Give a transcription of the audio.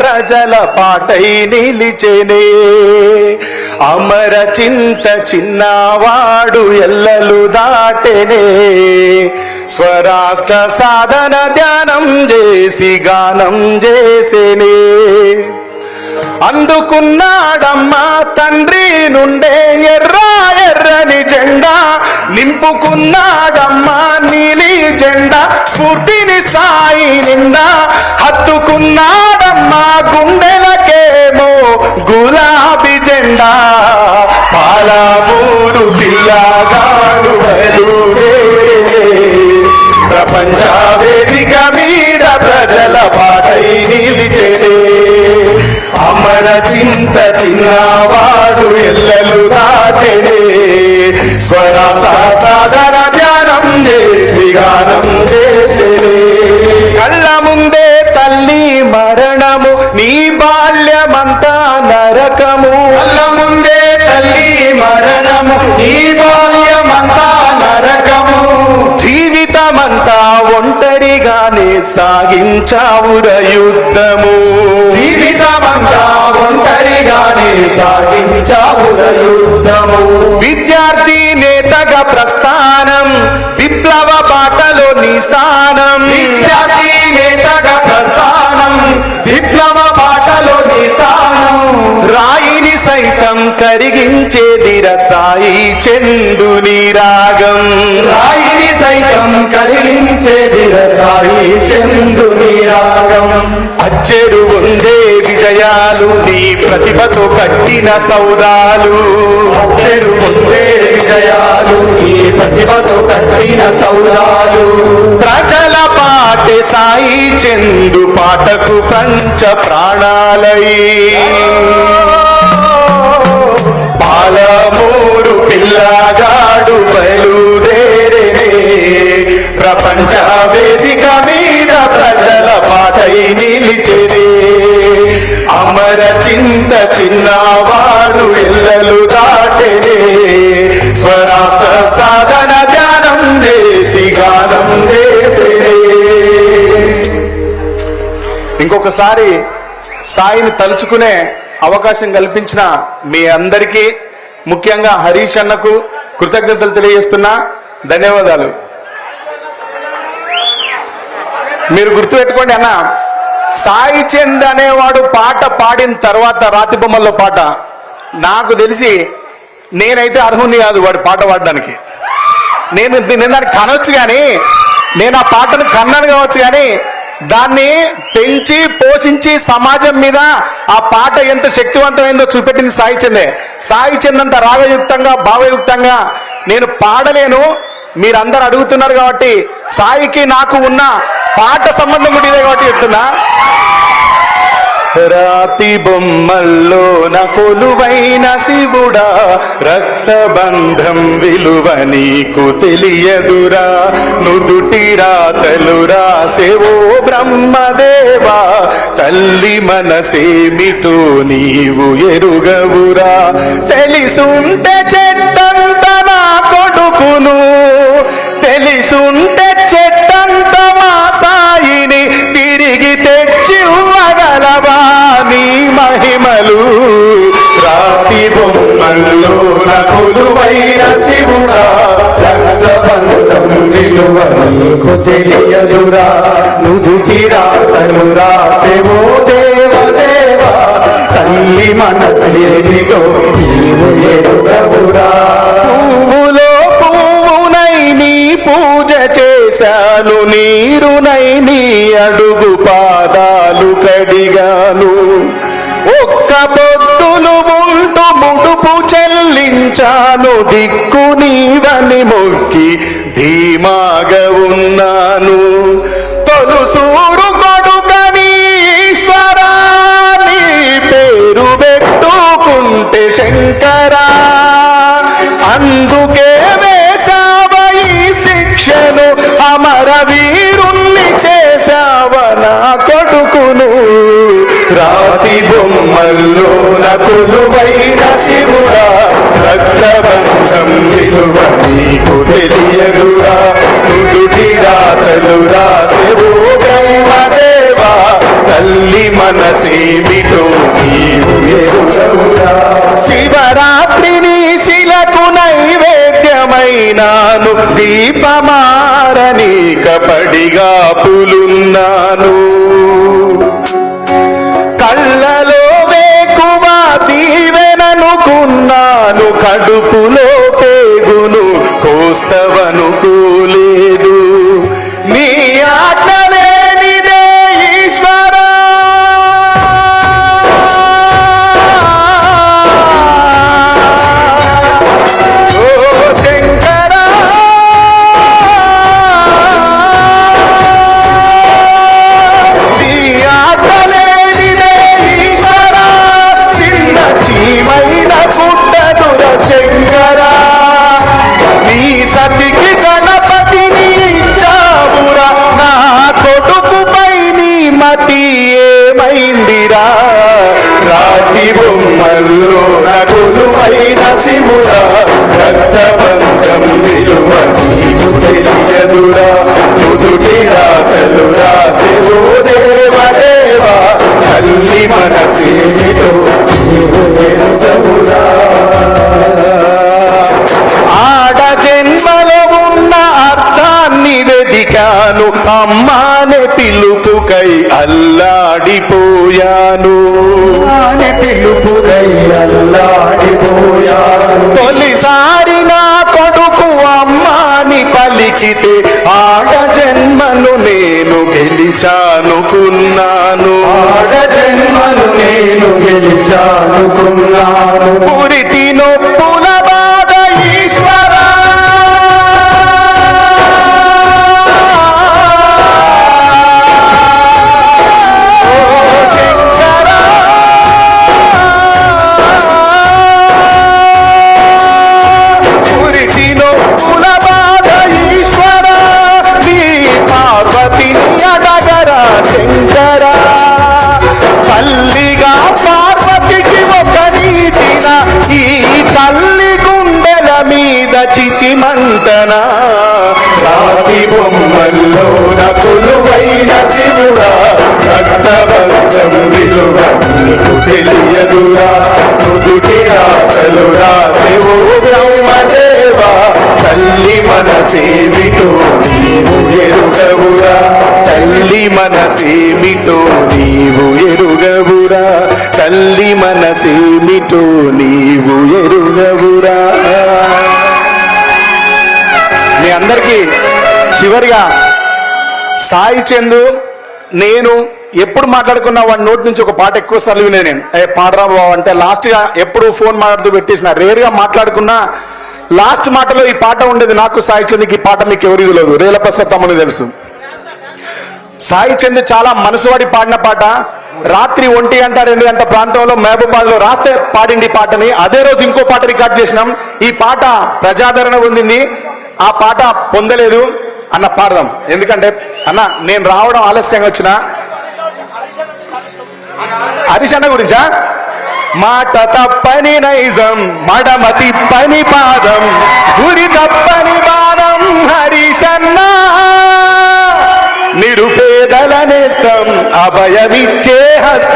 ప్రజల పాటై నిలిచెనే. అమర చింత చిన్నవాడు ఎల్లలు దాటెనే. స్వరాష్ట్ర సాధన ధ్యానం చేసి గానం చేసేనే. అందుకున్నాడమ్మా తండ్రి నుండే ఎర్ర ఎర్రని జెండా. నింపుకున్నాడమ్మా నీలి జెండా స్ఫూర్తిని సాయి నిండా. హత్తుకున్నాడమ్మా గుండెలకేమో గులాబీ జెండా. పాలమూరు పిల్లగాడు బయలుదేరే. ప్రపంచ వేదిక మీద ప్రజల పాటై నిలిచెనే. అమర చింత చిన్నవాడు ఎల్లలు దాటెనే. స్వరాష్ట్ర సాధన ధ్యానం చేసి గానం చేసేనే. కళ్ళ ముందే తల్లి మరణము నీ బాల్యమంతా నరకము. కళ్ళ ముందే తల్లి మరణము నీ బాల్యమంతా నరకము. జీవితమంతా ఒంటరిగానే సాగించావుర యుద్ధము. జీవితమంతా ఒంటరిగానే సాగించావుర యుద్ధము. విద్యార్థి నేతగా ప్రస్థానం విప్లవ బాటలో నీ స్థానం. విద్యార్థి నేతగా ప్రస్థానం విప్లవ బాటలో నీ స్థానం. రాయిని సైతం కరిగించేదిర సాయి చందుని రాగం. రాయిని సైతం కరిగించేదిర సాయి చందుని రాగం. అచ్చెరు ఉందే విజయాలు నీ ప్రతిభతో కట్టిన సౌదాలు. అచ్చెరు ఉందే విజయాలు నీ ప్రతిభతో కట్టిన సౌదాలు. ప్రజల పాటే సాయి చందు పాటకు పంచ ప్రాణాలై. పాలమూరు పిల్లగాడు బయలుదేరే. ప్రపంచ వేదిక మీద ప్రజల పాటై నిలిచెనే. అమర చింత చిన్నవాడు ఎల్లలు దాటెనే. స్వరాష్ట్ర సాధన ధ్యానం చేసి గానం చేసేనే. ఇంకొకసారి సాయిని తలుచుకునే అవకాశం కల్పించిన మీ అందరికీ ముఖ్యంగా హరీష్ అన్నకు కృతజ్ఞతలు తెలియజేస్తున్నా. ధన్యవాదాలు. మీరు గుర్తుపెట్టుకోండి అన్న, సాయి చంద్ అనేవాడు పాట పాడిన తర్వాత రాతి బొమ్మల్లో పాట నాకు తెలిసి నేనైతే అర్హుని కాదు వాడు పాట పాడడానికి. నేను దాన్ని కనవచ్చు కానీ, నేను ఆ పాటను కన్నాను కావచ్చు కానీ, దాన్ని పెంచి పోషించి సమాజం మీద ఆ పాట ఎంత శక్తివంతమైందో చూపెట్టింది సాయి చందే. సాయి చంద్ అంత రాగయుక్తంగా భావయుక్తంగా నేను పాడలేను. మీరందరూ అడుగుతున్నారు కాబట్టి సాయికి నాకు ఉన్న పాట సంబంధం ఉండేదే కాబట్టి చెప్తున్నా. రాతి బొమ్మల్లో కొలువైన శివుడా, రక్తబంధం విలువ నీకు తెలియదురా. నుదుటి రాతలు రాసేవో బ్రహ్మదేవా, తల్లి మనసేమిటో నీవు ఎరుగవురా. తెలిసుంటే చెట్టంత నా కొడుకును, తెలిసుంటే చెట్టంత మా సాయిని తిరిగి తెచ్చివ్వగలవా నీ మహిమలు. రాతి బొమ్మల్లో కొలువైన శివుడా, రక్తబంధం విలువ నీకు తెలియదురా. నుదుటి రాతలు రాసేవో దేవదేవా, తల్లి మనసేమిటో నీవు ఎరుగవురా. పువ్వులో పువ్వునై నీ పూజ చేశాను, నీరునై నీ అడుగు పాదాలు కడిగాను. ఒక్క పొద్దులు ఉంటూ ముడుపు చెల్లించాను, దిక్కు నీవని మొక్కి ధీమాగా ఉన్నాను. తొలుసూరు కొడుకని ఈశ్వరా, నీ పేరు పెట్టుకుంటే శంకరా. అందుకే వేశావ ఈ శిక్షను, అమర వీరుణ్ణి చేశావ నా కొడుకును. రాతి బొమ్మల్లో కొలువైన శివుడా, రక్తబంధం విలువ నీకు తెలియదురా. నుదుటి రాతలు రాసేవో బ్రహ్మదేవా, తల్లి మనసేమిటో నీవు ఎరుగవురా. శివరాత్రిని శిలకు నైవేద్యమైనాను, దీపమారనీక పడిగా పులున్నాను. కళ్ళలో వేకువ దీవెననుకున్నాను, కడుపులో పేగును కోస్తవనుకోలేదు. నీ ఆజ్ఞ లేనిదే ఈశ్వరా, ఓ శంకరా, నీ ఆజ్ఞ లేనిదే ఈశ్వరా, చిన్న చీమైన పుట్టదుర శంకరా. నీ సతికి గణపతిని ఇచ్చావురా, నా కొడుకుపై నీ మతి ఏమైందిరా. రాతి బొమ్మల్లో నగులువైన శివుడా, రక్తబంధం విలువ నీకు తెలియదురా. నుదుటి రాతలు రాసెవో దేవదేవా, తల్లి మనసేమిటో నీవు ఎరుగవురా. ఆడ జన్మలో ఉన్న అర్థాన్ని వెదికాను, అమ్మానే పిలుపుకై అల్లాడిపోయాను. పిలుపుకై అల్లాడిపోయాను. తొలిసారి నా కొడుకు అమ్మాని పలికితే ఆడ జన్మను నేను గెలిచానుకున్నాను. ఆడ జన్మను నేను గెలిచానుకున్నాను. పురిటి నొప్పుల బాధ ఈశ్వరా, ఓ శంకరా, పురిటి నొప్పుల బాధ ఈశ్వరా, నీ పార్వతిని అడగరా శంకరా. తల్లిగా పార్వతికి ఒక నీతిన, ఈ తల్లి గుండెల మీద చితిమంటనా. రాతి బొమ్మల్లో నకులువైన శివుడా, రక్తబంధం విలువ నీకు తెలియదురా. నుదుటి రాతలు రాసెవో బ్రహ్మదేవా, తల్లి మనసేమిటో నీవు ఎరుగవురా. తల్లి మనసేమిటో నీవు ఎరుగవురా. తల్లి మనసేమిటో నీవు ఎరుగవురా. మీ అందరికీ చివరిగా సాయి చందు నేను ఎప్పుడు మాట్లాడుకున్నా వాడి నోటి నుంచి ఒక పాట ఎక్కువ సార్లు వినే నేను. పాడరా బాబు అంటే లాస్ట్ గా ఎప్పుడు ఫోన్ మాట్లాడుతూ పెట్టేసిన, రేర్ గా మాట్లాడుకున్నా లాస్ట్ మాటలో ఈ పాట ఉండేది. నాకు సాయి చంద్కి ఈ పాట మీకు ఎవరికి తెలియదు, రేలప్రసాద్ తమ్ముని తెలుసు. సాయి చంద్ చాలా మనసువాడి పాడిన పాట. రాత్రి 1 గంట 2 గంట ప్రాంతంలో మహబూబాద్ లో రాస్తే పాడింది పాటని. అదే రోజు ఇంకో పాట రికార్డ్ చేసినాం. ఈ పాట ప్రజాదరణ పొందింది. ఆ పాట పొందలేదు అన్న పాడదాం. ఎందుకంటే అన్న నేను రావడం ఆలస్యంగా వచ్చిన. హరీష్ అన్న గురించా? మాట తప్పని నైజం, మడమ తిప్పని పాదం, గురి తప్పని బాణం హరీష్ అన్న. నిరుపేదల నేస్తం, అభయమిచ్చే హస్తం.